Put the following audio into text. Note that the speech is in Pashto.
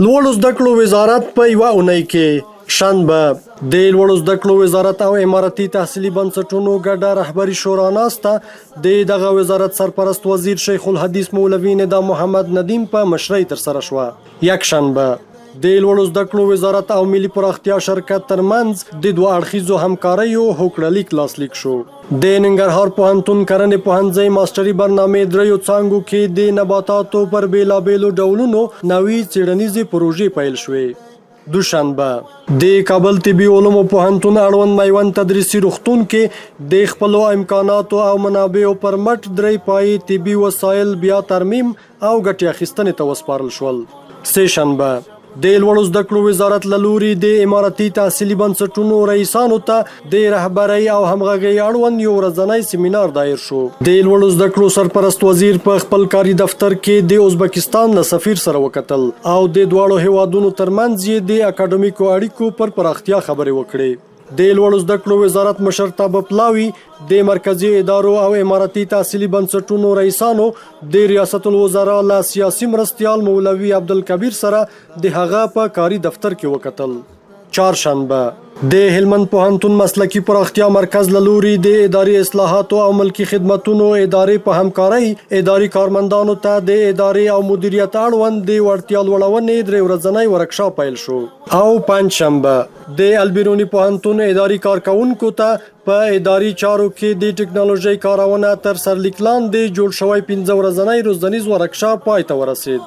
لوړو زده کړو وزارت په یوه اونۍ کې شنبه د لوړو زده کړو وزارت او امارتي تحصیلي بنسټونو ګډه رهبري شورا ناسته د دغه وزارت سرپرست وزیر شیخ الحدیث مولوي ندا محمد ندیم په مشرۍ ترسره شوه. یک شنبه د لوړو زده کړو وزارت او ملي پراختیا شرکت ترمنځ د دوه اړخیزو همکاریو هوکړلیک لاسلیک شو. د ننګرهار پوهنتون کرنې پوهنځي ماسټري برنامې دریو څانګو کې د نباتاتو پر بیلابیلو ډولونو نوي څیړنیزې پروژې پیل شوې. دوشنبه د کابل طبي علومو پوهنتون اړوند میوند تدریسي روغتون کې د خپلو امکاناتو او منابعو پر مټ درې پایي طبي وسایل بیا ترمیم او ګټې اخیستنې ته وسپارل شول. سه شنبه د لوړو زده کړو وزارت له لوري د امارتي تحصیلي بنسټونو رئیسانو ته د رهبرۍ او همغږۍ اړوند یو ورځنی سیمینار دایر شو. د لوړو زده کړو سرپرست وزیر په خپل کاري دفتر کې د ازبکستان له سفیر سره وکتل او د دواړو هیوادونو ترمنځ یې د اکاډمیکو اړیکو پر پراختیا خبرې وکړې. د لوړو زده کړو وزارت مشرتابه پلاوي د مرکزی ادارو او امارتي تحصیلي بنسټونو رئیسانو د ریاست الوزرا له سیاسي مرستیال مولوي عبدالکبیر سره د هغه په کاري دفتر کې وکتل. چهارشنبه د هلمند پوهنتون مسلکي پراختیا مرکز له لوري د اداري اصلاحاتو او ملکي خدمتونو ادارې په همکارۍ اداري کارمندانو ته د ادارې او مدیریت اړوند د وړتیا لوړونې درې ورځنی ورکشاپ پیل شو. او پنجشنبه د البیروني پوهنتون اداري کارکونکو ته په اداري چارو کې د ټکنالوژۍ کارونه تر سرلیک لاندې جوړ شوی 15 ورځنی روزنیز ورکشاپ پای ته ورسید.